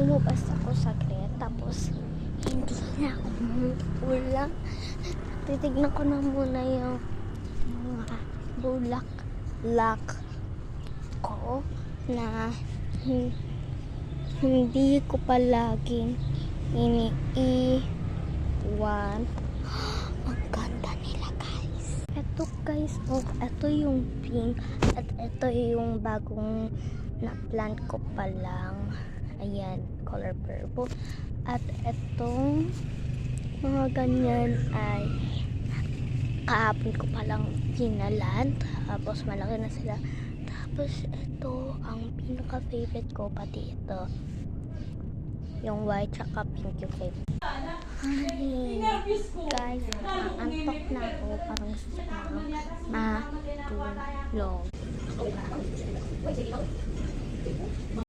lumabas ako saglit, tapos hindi na ako ulang. Titignan ko na muna yung mga bulaklak ko na hindi ko palaging iniiwan. Ang ganda nila, guys. Ito, guys, oh, ito yung pink at ito yung bagong na plant ko pa lang. Ayan, color purple. At itong mga ganyan ay kahapon ko palang ginalan. Tapos malaki na sila. Tapos ito ang pinaka favorite ko, pati ito. Yung white tsaka pink yung favorite. Ay, guys, antok na ako. Parang gusto ko matulog.